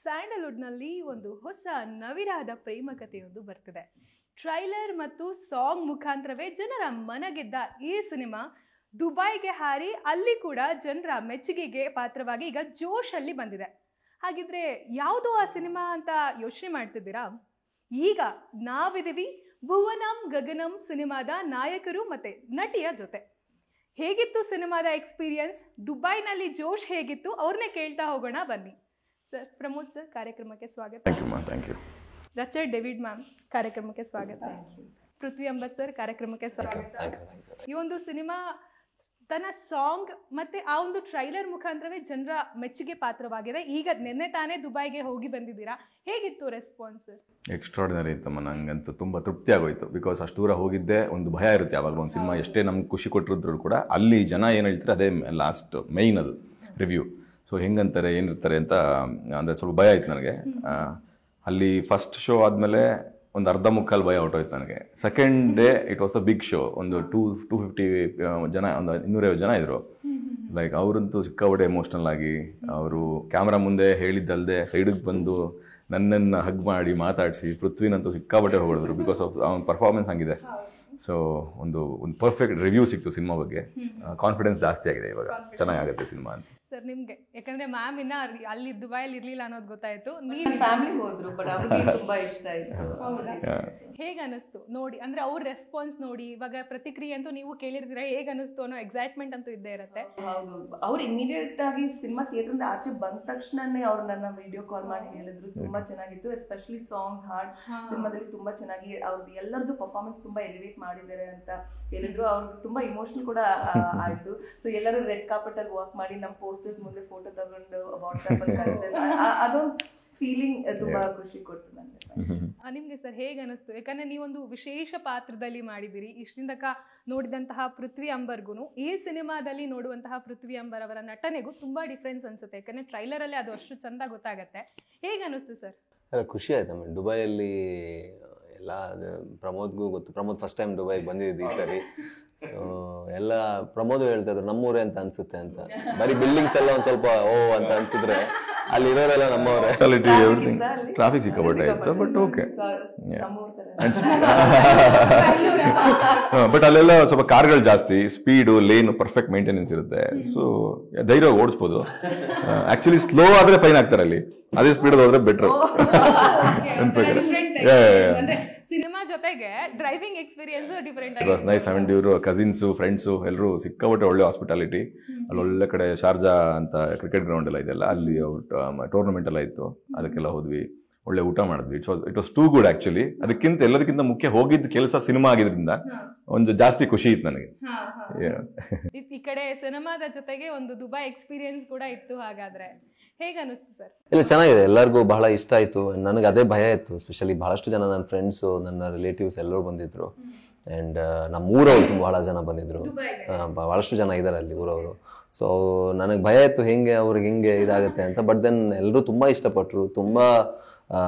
ಸ್ಯಾಂಡಲ್ವುಡ್ನಲ್ಲಿ ಒಂದು ಹೊಸ ನವಿರಾದ ಪ್ರೇಮ ಕಥೆಯೊಂದು ಬರ್ತಿದೆ. ಟ್ರೈಲರ್ ಮತ್ತು ಸಾಂಗ್ ಮುಖಾಂತರವೇ ಜನರ ಮನಗೆದ್ದ ಈ ಸಿನಿಮಾ ದುಬೈಗೆ ಹಾರಿ ಅಲ್ಲಿ ಕೂಡ ಜನರ ಮೆಚ್ಚುಗೆಗೆ ಪಾತ್ರವಾಗಿ ಈಗ ಜೋಶಲ್ಲಿ ಬಂದಿದೆ. ಹಾಗಿದ್ರೆ ಯಾವುದು ಆ ಸಿನಿಮಾ ಅಂತ ಯೋಚನೆ ಮಾಡ್ತಿದ್ದೀರಾ? ಈಗ ನಾವಿದೀವಿ ಭುವನಂ ಗಗನಂ ಸಿನಿಮಾದ ನಾಯಕರು ಮತ್ತೆ ನಟಿಯ ಜೊತೆ. ಹೇಗಿತ್ತು ಸಿನಿಮಾದ ಎಕ್ಸ್ಪೀರಿಯನ್ಸ್, ದುಬೈನಲ್ಲಿ ಜೋಶ್ ಹೇಗಿತ್ತು, ಅವ್ರನ್ನೇ ಕೇಳ್ತಾ ಹೋಗೋಣ ಬನ್ನಿ. ಸರ್, ಪ್ರಮೋದ್ ಸರ್ ಕಾರ್ಯಕ್ರಮಕ್ಕೆ ಸ್ವಾಗತ. Thank you. Rachel David ma'am ಕಾರ್ಯಕ್ರಮಕ್ಕೆ ಸ್ವಾಗತ. ಪೃಥ್ವಿ ಅಂಬತ್ ಸರ್ ಕಾರ್ಯಕ್ರಮಕ್ಕೆ ಸ್ವಾಗತ. ಈ ಒಂದು ಸಿನಿಮಾ ತನ್ನ ಸಾಂಗ್ ಮತ್ತೆ ಆ ಒಂದು ಟ್ರೈಲರ್ ಮುಖಾಂತರವೇ ಜನರ ಮೆಚ್ಚುಗೆ ಪಾತ್ರವಾಗಿದೆ. ಈಗ ನಿನ್ನೆ ತಾನೇ ದುಬೈಗೆ ಹೋಗಿ ಬಂದಿದ್ದೀರಾ, ಹೇಗಿತ್ತು ರೆಸ್ಪಾನ್ಸ್? ಎಕ್ಸ್ಟ್ರಾರ್ಡಿನರಿ ಇತ್ತಮ್ಮ. ನಂಗಂತೂ ತುಂಬ ತೃಪ್ತಿ ಆಗೋಯ್ತು. ಬಿಕಾಸ್ ಅಷ್ಟು ದೂರ ಹೋಗಿದ್ದೆ, ಒಂದು ಭಯ ಇರುತ್ತೆ ಯಾವಾಗಲೂ ಒಂದು ಸಿನಿಮಾ ಎಷ್ಟೇ ನಮ್ಗೆ ಖುಷಿ ಕೊಟ್ಟಿದ್ರು ಕೂಡ ಅಲ್ಲಿ ಜನ ಏನು ಹೇಳ್ತಾರೆ ಅದೇ ಲಾಸ್ಟ್ ಮೈನ್ ಅದು ರಿವ್ಯೂ. ಸೊ ಹೆಂಗಂತಾರೆ ಏನಿರ್ತಾರೆ ಅಂತ ಅಂದರೆ ಸ್ವಲ್ಪ ಭಯ ಆಯ್ತು ನನಗೆ. ಅಲ್ಲಿ ಫಸ್ಟ್ ಶೋ ಆದಮೇಲೆ ಒಂದು ಅರ್ಧ ಮುಕ್ಕಾಲು ಭಯ ಹೊರಟೋಯ್ತು ನನಗೆ. Second day it was a big show. ಒಂದು 250 ಜನ, ಒಂದು 250 ಜನ ಇದ್ರು. ಲೈಕ್ ಅವರಂತೂ ಸಿಕ್ಕಾಪಟ್ಟೆ ಎಮೋಷ್ನಲ್ ಆಗಿ ಅವರು ಕ್ಯಾಮ್ರಾ ಮುಂದೆ ಹೇಳಿದ್ದಲ್ಲದೆ ಸೈಡಿಗೆ ಬಂದು ನನ್ನನ್ನು ಹಗ್ ಮಾಡಿ ಮಾತಾಡಿಸಿ ಪೃಥ್ವಿನಂತೂ ಸಿಕ್ಕಾಪಟ್ಟೆ ಹೊಗಳಿದ್ರು. ಬಿಕಾಸ್ ಆಫ್ ಅವನ ಪರ್ಫಾರ್ಮೆನ್ಸ್ ಹಂಗಿದೆ. ಸೊ ಒಂದು ಪರ್ಫೆಕ್ಟ್ ರಿವ್ಯೂ ಸಿಕ್ತು ಸಿನಿಮಾ ಬಗ್ಗೆ. ಕಾನ್ಫಿಡೆನ್ಸ್ ಜಾಸ್ತಿ ಆಗಿದೆ, ಇವಾಗ ಚೆನ್ನಾಗಾಗುತ್ತೆ ಸಿನಿಮಾ ಅಂತ. ಸರ್, ನಿಮ್ಗೆ ಯಾಕಂದ್ರೆ ಮ್ಯಾಮ್ ಇನ್ನ ಅಲ್ಲಿ ದುಬೈಯಲ್ಲಿ ಇರ್ಲಿಲ್ಲ ಅನ್ನೋದು ಗೊತ್ತಾಯ್ತು. ನೀವು ಫ್ಯಾಮಿಲಿ ಹೋದ್ರು, ಬಟ್ ಅವ್ರಿಗೆ ತುಂಬಾ ಇಷ್ಟ ಆಯ್ತು. ಹೇಗೆ ಅನಿಸ್ತು ನೋಡಿ, ಅಂದ್ರೆ ಅವ್ರ ರೆಸ್ಪಾನ್ಸ್ ನೋಡಿ, ಇವಾಗ ಪ್ರತಿಕ್ರಿಯೆ ಅಂತೂ ನೀವು ಕೇಳಿರ್ತೀರ, ಹೇಗೆ ಅನಿಸ್ತು ಅನ್ನೋ ಎಕ್ಸೈಟ್ಮೆಂಟ್ ಅಂತೂ ಇದ್ದೇ ಇರುತ್ತೆ. ಹೌದು, ಅವ್ರು ಇಮಿಡಿಯೇಟ್ ಆಗಿ ಸಿನಿಮಾ ಥಿಯೇಟರ್ ಇಂದ ಆಚೆ ಬಂದ ತಕ್ಷಣನೇ ಅವ್ರು ನನ್ನ ವಿಡಿಯೋ ಕಾಲ್ ಮಾಡಿ ಹೇಳಿದ್ರು ತುಂಬಾ ಚೆನ್ನಾಗಿತ್ತು, ಎಸ್ಪೆಷಲಿ ಸಾಂಗ್ಸ್ ಹಾಡ್ ಸಿನಿಮಾದಲ್ಲಿ ತುಂಬಾ ಚೆನ್ನಾಗಿ ಅವ್ರದ್ದು ಎಲ್ಲರದ್ದು ಪರ್ಫಾರ್ಮೆನ್ಸ್ ತುಂಬಾ ಎಲಿವೇಟ್ ಮಾಡಿದ್ದಾರೆ ಅಂತ ಹೇಳಿದ್ರು. ಅವ್ರಿಗೆ ತುಂಬಾ ಇಮೋಷನಲ್ ಕೂಡ ಆಯ್ತು. ಸೊ ಎಲ್ಲರೂ ರೆಡ್ ಕಾರ್ಪೆಟ್ ಅಲ್ಲಿ ವಾಕ್ ಮಾಡಿ ನಮ್ಮ ಪೋಸ್ಟರ್ಸ್ ಮುಂದೆ ಫೋಟೋ ತಗೊಂಡು ವಾಟ್ಸ್ಆಪ್ ಅಲ್ಲಿ ಕಳಿಸಿದ್ರು. ಅದೊಂದು ಫೀಲಿಂಗ್ ತುಂಬಾ ಖುಷಿ ಕೊಡ್ತು ನನಗೆ. ನಿಮ್ಗೆ ಸರ್ ಹೇಗೆ ಅನಿಸ್ತು? ಯಾಕಂದ್ರೆ ನೀವೊಂದು ವಿಶೇಷ ಪಾತ್ರದಲ್ಲಿ ಮಾಡಿದಿರಿ. ಇಷ್ಟಿನ ತನಕ ನೋಡಿದಂತಹ ಪೃಥ್ವಿ ಅಂಬರ್ಗೂ ಈ ಸಿನಿಮಾದಲ್ಲಿ ನೋಡುವಂತಹ ಪೃಥ್ವಿ ಅಂಬರ್ ಅವರ ನಟನೆಗೂ ತುಂಬಾ ಡಿಫ್ರೆನ್ಸ್ ಅನ್ಸುತ್ತೆ. ಯಾಕಂದ್ರೆ ಟ್ರೈಲರ್ ಅಲ್ಲಿ ಅದು ಅಷ್ಟು ಚಂದ ಗೊತ್ತಾಗತ್ತೆ. ಹೇಗೆ ಅನಿಸ್ತು ಸರ್? ಖುಷಿ ಆಯ್ತು ಆಮೇಲೆ ದುಬೈಯಲ್ಲಿ ಎಲ್ಲ ಪ್ರಮೋದ್ಗೂ ಗೊತ್ತು. ಪ್ರಮೋದ್ ಫಸ್ಟ್ ಟೈಮ್ ದುಬೈಗೆ ಬಂದಿದ್ದು ಈ ಸರಿ. ಸೊ ಎಲ್ಲ ಪ್ರಮೋದ್ ಹೇಳ್ತಾ ಇದ್ರು ನಮ್ಮೂರೇ ಅಂತ ಅನ್ಸುತ್ತೆ ಅಂತ. ಬರೀ ಬಿಲ್ಡಿಂಗ್ಸ್ ಎಲ್ಲ ಒಂದ್ ಸ್ವಲ್ಪ ಅಂತ ಅನ್ಸಿದ್ರೆ ಅಲ್ಲಿ ಇರೋರೆಲ್ಲ ನಮ್ಮವರೇ. ಟ್ರಾಫಿಕ್ ಸಿಕ್ಕಾಪಟ್ಟೆ ಆಯ್ತು, ಬಟ್ ಓಕೆ. ಬಟ್ ಅಲ್ಲೆಲ್ಲ ಸ್ವಲ್ಪ ಕಾರ್ಗಳು ಜಾಸ್ತಿ, ಸ್ಪೀಡು ಲೇನ್ ಪರ್ಫೆಕ್ಟ್ ಮೇಂಟೆನೆನ್ಸ್ ಇರುತ್ತೆ. ಸೊ ಧೈರ್ಯ ಓಡಿಸ್ಬೋದು. ಆಕ್ಚುಲಿ ಸ್ಲೋ ಆದ್ರೆ ಫೈನ್ ಆಗ್ತಾರೆ ಅಲ್ಲಿ, ಅದೇ ಸ್ಪೀಡ್ ಹೋದ್ರೆ ಬೆಟರ್. ಸಿನಿಮಾ ಜೊತೆಗೆ ಡ್ರೈವಿಂಗ್ ಎಕ್ಸ್ಪೀರಿಯನ್ಸ್ ಡಿಫರೆಂಟ್ ಆಗಿದೆ. It was nice. ಆಮೇಲೆ ಇವರು ಕಸಿನ್ಸು ಫ್ರೆಂಡ್ಸು ಎಲ್ಲರೂ ಸಿಕ್ಕಾಪಟ್ಟೆ ಒಳ್ಳೆ ಹಾಸ್ಪಿಟಾಲಿಟಿ. ಅಲ್ಲಿ ಒಳ್ಳೆ ಕಡೆ ಶಾರ್ಜಾ ಅಂತ ಕ್ರಿಕೆಟ್ ಗ್ರೌಂಡ್ ಎಲ್ಲ ಇದೆಲ್ಲ, ಅಲ್ಲಿ ಟೂರ್ನಮೆಂಟ್ ಎಲ್ಲ ಇತ್ತು, ಅದಕ್ಕೆಲ್ಲ ಹೋದ್ವಿ, ಒಳ್ಳೆ ಊಟ ಮಾಡಿದ್ವಿ. It was too good actually. ಅದಕ್ಕಿಂತ ಎಲ್ಲದಕ್ಕಿಂತ ಮುಖ್ಯ ಹೋಗಿದ್ದ ಕೆಲಸ ಸಿನಿಮಾ ಆಗಿದ್ರಿಂದ ಒಂದು ಜಾಸ್ತಿ ಖುಷಿ ಇತ್ತು ನನಗೆ. ಈ ಕಡೆ ಸಿನಿಮಾದ ಜೊತೆಗೆ ಒಂದು ದುಬೈ ಎಕ್ಸ್ಪೀರಿಯನ್ಸ್ ಕೂಡ ಇತ್ತು. ಹಾಗಾದ್ರೆ ಹೇಗೆ ಅನಿಸ್ತು ಸರ್? ಇಲ್ಲ, ಚೆನ್ನಾಗಿದೆ. ಎಲ್ಲರಿಗೂ ಬಹಳ ಇಷ್ಟ ಆಯ್ತು. ನನಗೆ ಅದೇ ಭಯ ಇತ್ತು. ಸ್ಪೆಷಲಿ ಬಹಳಷ್ಟು ಜನ ನನ್ನ ಫ್ರೆಂಡ್ಸು, ನನ್ನ ರಿಲೇಟಿವ್ಸ್ ಎಲ್ಲರೂ ಬಂದಿದ್ರು. ಆ್ಯಂಡ್ ನಮ್ಮ ಊರವರು ಬಹಳ ಜನ ಬಂದಿದ್ರು, ಬಹಳಷ್ಟು ಜನ ಇದ್ದಾರೆ ಅಲ್ಲಿ ಊರವರು. ಸೊ ನನಗೆ ಭಯ ಇತ್ತು ಹೆಂಗೆ ಅವ್ರಿಗೆ ಹೆಂಗೆ ಇದಾಗುತ್ತೆ ಅಂತ. ಬಟ್ ದೆನ್ ಎಲ್ಲರೂ ತುಂಬ ಇಷ್ಟಪಟ್ಟರು. ತುಂಬ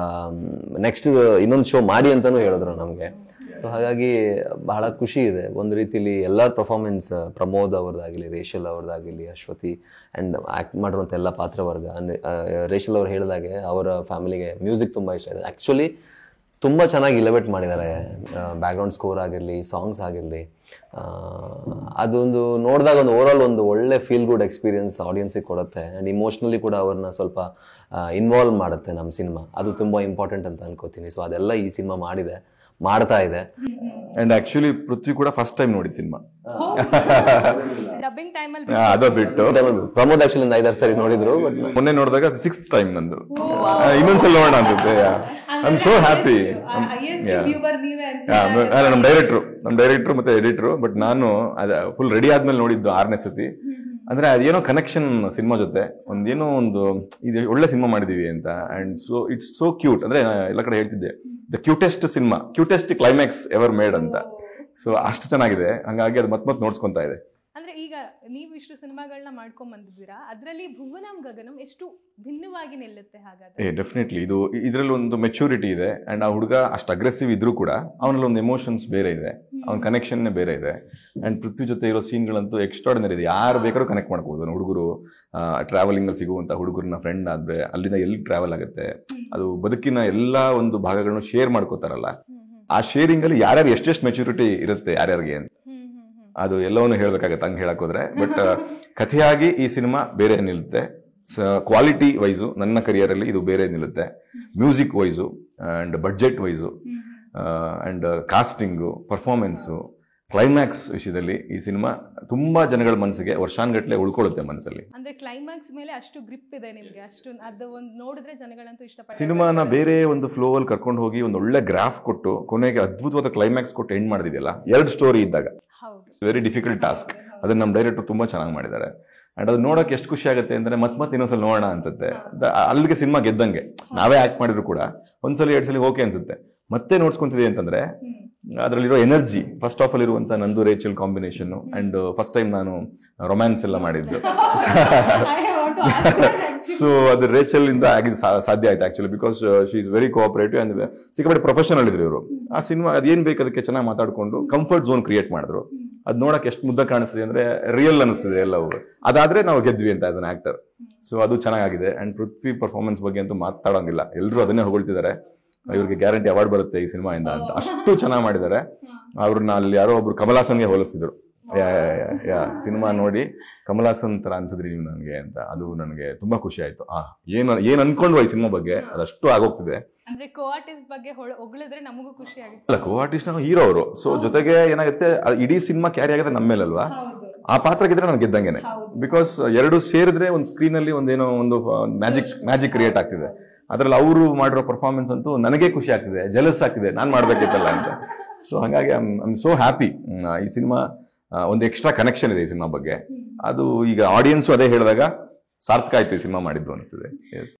ನೆಕ್ಸ್ಟ್ ಇನ್ನೊಂದು ಶೋ ಮಾಡಿ ಅಂತಲೂ ಹೇಳಿದ್ರು ನಮಗೆ. ಸೊ ಹಾಗಾಗಿ ಬಹಳ ಖುಷಿ ಇದೆ. ಒಂದು ರೀತಿಲಿ ಎಲ್ಲರ ಪರ್ಫಾರ್ಮೆನ್ಸ್, ಪ್ರಮೋದ್ ಅವ್ರದ್ದಾಗಲಿ, ರೇಷಲ್ ಅವ್ರದ್ದಾಗಲಿ, ಅಶ್ವತಿ ಆ್ಯಂಡ್ ಆ್ಯಕ್ಟ್ ಮಾಡಿರುವಂಥ ಎಲ್ಲ ಪಾತ್ರವರ್ಗ. ರೇಷಲ್ ಅವ್ರು ಹೇಳಿದಾಗೆ ಅವರ ಫ್ಯಾಮಿಲಿಗೆ ಮ್ಯೂಸಿಕ್ ತುಂಬ ಇಷ್ಟ ಇದೆ. ಆ್ಯಕ್ಚುಲಿ ತುಂಬ ಚೆನ್ನಾಗಿ ಇಲಿವೇಟ್ ಮಾಡಿದ್ದಾರೆ. ಬ್ಯಾಕ್ಗ್ರೌಂಡ್ ಸ್ಕೋರ್ ಆಗಿರಲಿ, ಸಾಂಗ್ಸ್ ಆಗಿರಲಿ, ಅದೊಂದು ನೋಡಿದಾಗ ಒಂದು ಓವರಾಲ್ ಒಂದು ಒಳ್ಳೆ ಫೀಲ್ ಗುಡ್ ಎಕ್ಸ್ಪೀರಿಯನ್ಸ್ ಆಡಿಯನ್ಸಿಗೆ ಕೊಡುತ್ತೆ. ಆ್ಯಂಡ್ ಇಮೋಷ್ನಲಿ ಕೂಡ ಅವ್ರನ್ನ ಸ್ವಲ್ಪ ಇನ್ವಾಲ್ವ್ ಮಾಡುತ್ತೆ ನಮ್ಮ ಸಿನಿಮಾ. ಅದು ತುಂಬ ಇಂಪಾರ್ಟೆಂಟ್ ಅಂತ ಅನ್ಕೋತೀನಿ. ಸೊ ಅದೆಲ್ಲ ಈ ಸಿನಿಮಾ ಮಾಡ್ತಾ ಇದೆ. ಅಂಡ್ ಆಕ್ಚುಲಿ ಪೃಥ್ವಿ ಕೂಡ ಫಸ್ಟ್ ಟೈಮ್ ನೋಡಿದ ಸಿನಿಮಾ. ಡಬ್ಬಿಂಗ್ ಟೈಮ್ ಅಲ್ಲಿ ಅದ ಬಿಟ್ಟು ಪ್ರಮೋದ್ ಆಕ್ಚುಲಿ 5-6 ಸರಿ ನೋಡಿದ್ರು. ಬಟ್ ಮೊನ್ನೆ ನೋಡಿದಾಗ 6th ಟೈಮ್ ನಂದು. ಇನ್ನೊಂದ್ಸಲ ನೋಡೋಣ ಅನ್ಸುತ್ತೆ. I am so happy. ನಮ್ಮ ಡೈರೆಕ್ಟ್ರು ಮತ್ತೆ ಎಡಿಟ್ರು. ಬಟ್ ನಾನು ಫುಲ್ ರೆಡಿ ಆದ್ಮೇಲೆ ನೋಡಿದ್ದು 6ನೇ ಸತಿ. ಅಂದ್ರೆ ಅದೇನೋ ಕನೆಕ್ಷನ್ ಸಿನಿಮಾ ಜೊತೆ, ಒಂದೇನೋ ಒಂದು ಇದು ಒಳ್ಳೆ ಸಿನಿಮಾ ಮಾಡಿದೀವಿ ಅಂತ. And so it's so cute. ಅಂದ್ರೆ ಎಲ್ಲ ಕಡೆ ಹೇಳ್ತಿದ್ದೆ the cutest cinema, cutest climax ever made ಅಂತ. ಸೊ ಅಷ್ಟು ಚೆನ್ನಾಗಿದೆ. ಹಂಗಾಗಿ ಅದು ಮತ್ತೆ ನೋಡ್ಸ್ಕೊಂತಾ ಇದೆ. ಅಂದ್ರೆ ಈಗ ನೀವು ಇಷ್ಟು ಸಿನಿಮಾಗಳನ್ನ ಮಾಡ್ಕೊಂಡ್ ಬಂದಿದ್ದೀರಾ, ಅದರಲ್ಲಿ ಭುವನಂ ಗಗನಂ ಎಷ್ಟು ಭಿನ್ನವಾಗಿ ನಿಲ್ಲುತ್ತೆ ಹಾಗಾದ್ರೆ? ಡೆಫಿನೆಟ್ಲಿ ಇದರಲ್ಲಿ ಒಂದು ಮೆಚೂರಿಟಿ ಇದೆ. ಅಂಡ್ ಆ ಹುಡುಗ ಅಷ್ಟು ಅಗ್ರೆಸಿವ್ ಇದ್ರೂ ಕೂಡ ಅವನಲ್ಲಿ ಒಂದು ಎಮೋಷನ್ಸ್ ಬೇರೆ ಇದೆ, ಅವನ ಕನೆಕ್ಷನ್ ಬೇರೆ ಇದೆ. ಅಂಡ್ ಪೃಥ್ವಿ ಜೊತೆ ಇರೋ ಸೀನ್ಗಳಂತೂ ಎಕ್ಸ್ಟ್ರಾರ್ಡಿನರಿ ಇದೆ. ಯಾರು ಬೇಕಾದ್ರೂ ಕನೆಕ್ಟ್ ಮಾಡ್ಕೋಬಹುದು. ಹುಡುಗರು ಟ್ರಾವೆಲಿಂಗ್ ಅಲ್ಲಿ ಸಿಗುವಂತ ಹುಡುಗರನ್ನ ಫ್ರೆಂಡ್ ಆದ್ರೆ ಅಲ್ಲಿಂದ ಎಲ್ಲಿ ಟ್ರಾವೆಲ್ ಆಗುತ್ತೆ, ಅದು ಬದುಕಿನ ಎಲ್ಲಾ ಒಂದು ಭಾಗಗಳನ್ನು ಶೇರ್ ಮಾಡ್ಕೋತಾರಲ್ಲ, ಆ ಶೇರಿಂಗ್ ಅಲ್ಲಿ ಯಾರ್ಯಾರು ಎಷ್ಟೆಷ್ಟು ಮೆಚುರಿಟಿ ಇರುತ್ತೆ ಯಾರ್ಯಾರಿಗೆ ಅಂತ ಅದು ಎಲ್ಲವನ್ನೂ ಹೇಳ್ಬೇಕಾಗತ್ತೆ ಹಂಗೆ ಹೇಳಕ್ ಹೋದ್ರೆ. ಬಟ್ ಕಥೆಯಾಗಿ ಈ ಸಿನಿಮಾ ಬೇರೆ ನಿಲ್ಲುತ್ತೆ. ಕ್ವಾಲಿಟಿ ವೈಸು ನನ್ನ ಕರಿಯರ್ ಅಲ್ಲಿ ಇದು ಬೇರೆ ನಿಲ್ಲುತ್ತೆ. Music wise and budget wise and casting, performance, climax ವಿಷಯದಲ್ಲಿ ಈ ಸಿನಿಮಾ ತುಂಬಾ ಜನಗಳ ಮನಸ್ಸಿಗೆ ವರ್ಷಾನ್ಗಟ್ಲೆ ಉಳ್ಕೊಳ್ಳುತ್ತೆ ಮನಸ್ಸಲ್ಲಿ. ಅಂದ್ರೆ ಕ್ಲೈಮ್ಯಾಕ್ಸ್ ಮೇಲೆ ಅಷ್ಟು ಗ್ರಿಪ್ ಇದೆ ನಿಮ್ಗೆ, ಅಷ್ಟು ಅದು ಒಂದು ನೋಡಿದ್ರೆ ಜನಗಳಂತೂ ಇಷ್ಟಪಡ್ತಾರೆ. ಸಿನಿಮಾನ ಬೇರೆ ಒಂದು ಫ್ಲೋ ಅಲ್ಲಿ ಕರ್ಕೊಂಡು ಹೋಗಿ ಒಂದು ಒಳ್ಳೆ ಗ್ರಾಫ್ ಕೊಟ್ಟು ಕೊನೆಗೆ ಅದ್ಭುತವಾದ ಕ್ಲೈಮ್ಯಾಕ್ಸ್ ಕೊಟ್ಟು ಎಂಡ್ ಮಾಡಿದೆಯಲ್ಲ, 2 ಸ್ಟೋರಿ ಇದ್ದಾಗ ವೆರಿ ಡಿಫಿಕಲ್ಟ್ ಟಾಸ್ಕ್. ಅದನ್ನ ನಮ್ಮ ಡೈರೆಕ್ಟರ್ ತುಂಬಾ ಚೆನ್ನಾಗಿ ಮಾಡಿದ್ದಾರೆ. ಅಂಡ್ ಅದು ನೋಡಕ್ ಎಷ್ಟು ಖುಷಿ ಆಗುತ್ತೆ ಅಂದ್ರೆ ಮತ್ತೆ ಇನ್ನೊಂದ್ಸಲ ನೋಡೋಣ ಅನ್ಸುತ್ತೆ. ಅಲ್ಲಿಗೆ ಸಿನಿಮಾ ಗೆದ್ದಂಗೆ. ನಾವೇ ಆಕ್ಟ್ ಮಾಡಿದ್ರು ಕೂಡ ಒಂದ್ಸಲ 2 ಸಲ ಓಕೆ ಅನ್ಸುತ್ತೆ. ಮತ್ತೆ ನೋಡ್ಸ್ಕೊಂತಿದೆ ಅಂತಂದ್ರೆ ಅದರಲ್ಲಿರೋ ಎನರ್ಜಿ, ಫಸ್ಟ್ ಆಫ್ ಅಲ್ಲಿ ಇರುವಂತ ನಂದು Rachel combination. And first time ನಾನು ರೊಮ್ಯಾನ್ಸ್ ಎಲ್ಲ ಮಾಡಿದ್ದು. ಸೊ ಅದು ರೇಚಲ್ ಇಂದ ಆಗಿದ್ದು ಸಾಧ್ಯ ಆಯ್ತು actually, because she is very cooperative and ಸಿಕ್ಕಾಪಟ್ಟೆ ಪ್ರೊಫೆಷನಲ್ ಇದ್ರು ಇವರು. ಆ ಸಿನಿಮಾ ಅದೇನ್ ಬೇಕು ಅದಕ್ಕೆ ಚೆನ್ನಾಗಿ ಮಾತಾಡ್ಕೊಂಡು ಕಂಫರ್ಟ್ ಝೋನ್ ಕ್ರಿಯೇಟ್ ಮಾಡಿದ್ರು. ಅದ್ ನೋಡಕ್ ಎಷ್ಟು ಮುದ್ದ ಕಾಣಿಸ್ತದೆ ಅಂದ್ರೆ ರಿಯಲ್ ಅನಿಸ್ತದೆ ಎಲ್ಲವೂ. ಅದಾದ್ರೆ ನಾವು ಗೆದ್ವಿ ಅಂತ ಆಸ್ ಅನ್ ಆಕ್ಟರ್. ಸೊ ಅದು ಚೆನ್ನಾಗಿದೆ. ಅಂಡ್ ಪೃಥ್ವಿ ಪರ್ಫಾರ್ಮೆನ್ಸ್ ಬಗ್ಗೆ ಅಂತೂ ಮಾತಾಡೋಂಗಿಲ್ಲ, ಎಲ್ಲರೂ ಅದನ್ನೇ ಹೊಗಳ್ತಿದ್ದಾರೆ. ಇವ್ರಿಗೆ ಗ್ಯಾರಂಟಿ ಅವಾರ್ಡ್ ಬರುತ್ತೆ ಈ ಸಿನಿಮಾ ಇಂದ ಅಂತ, ಅಷ್ಟು ಚೆನ್ನಾಗಿ ಮಾಡಿದ್ದಾರೆ. ಅವ್ರನ್ನ ಅಲ್ಲಿ ಯಾರೋ ಒಬ್ರು ಕಮಲ್ ಹಾಸನ್ಗೆ ಹೋಲಿಸ್ತಿದ್ರು. ಸಿನಿಮಾ ನೋಡಿ ಕಮಲ್ ಹಾಸನ್ ತರ ಅನ್ಸಿದ್ರಿ ನೀವು ನನಗೆ ಅಂತ. ಅದು ನನಗೆ ತುಂಬಾ ಖುಷಿ ಆಯ್ತು. ಏನ್ ಅನ್ಕೊಂಡ್ವ ಈ ಸಿನಿಮಾ ಬಗ್ಗೆ, ಅದಷ್ಟು ಆಗೋಗ್ತಿದೆ. ಅಂದ್ರೆ ಕೋ ಆರ್ಟಿಸ್ಟ್ ಬಗ್ಗೆ ಹೊಗಳಿದ್ರೆ ನಮಗೂ ಖುಷಿ ಆಗುತ್ತೆ. ಅಲ್ಲ, ಕೋ ಆರ್ಟಿಸ್ಟ್ ಹೀರೋ ಅವರು. ಸೊ ಜೊತೆಗೆ ಏನಾಗುತ್ತೆ, ಇಡೀ ಸಿನಿಮಾ ಕ್ಯಾರಿ ಆಗಿದೆ ನಮ್ಮ ಮೇಲಲ್ವಾ. ಆ ಪಾತ್ರ ಗೆದ್ರೆ ನಾನು ಗೆದ್ದಂಗೆನೆ. ಬಿಕಾಸ್ 2 ಸೇರಿದ್ರೆ ಒಂದು ಸ್ಕ್ರೀನ್ ಅಲ್ಲಿ ಒಂದೇನೋ ಒಂದು ಮ್ಯಾಜಿಕ್ ಕ್ರಿಯೇಟ್ ಆಗ್ತಿದೆ. ಅದ್ರಲ್ಲಿ ಅವರು ಮಾಡಿರೋ ಪರ್ಫಾರ್ಮೆನ್ಸ್ ಅಂತೂ ನನಗೆ ಖುಷಿ ಆಗ್ತಿದೆ, ಜೆಲಸ್ ಆಗ್ತಿದೆ, ನಾನ್ ಮಾಡ್ಬೇಕಿತ್ತಲ್ಲ ಅಂತ. ಸೊ ಹಾಗಾಗಿ ಐ ಆಮ್ ಸೋ ಹ್ಯಾಪಿ. ಈ ಸಿನಿಮಾ ಒಂದು ಎಕ್ಸ್ಟ್ರಾ ಕನೆಕ್ಷನ್ ಇದೆ ಈ ಸಿನಿಮಾ ಬಗ್ಗೆ. ಅದು ಈಗ ಆಡಿಯನ್ಸು ಅದೇ ಹೇಳಿದಾಗ ಸಾರ್ಥಕ ಆಯ್ತು ಈ ಸಿನಿಮಾ ಮಾಡಿದ್ದು ಅನಿಸ್ತದೆ.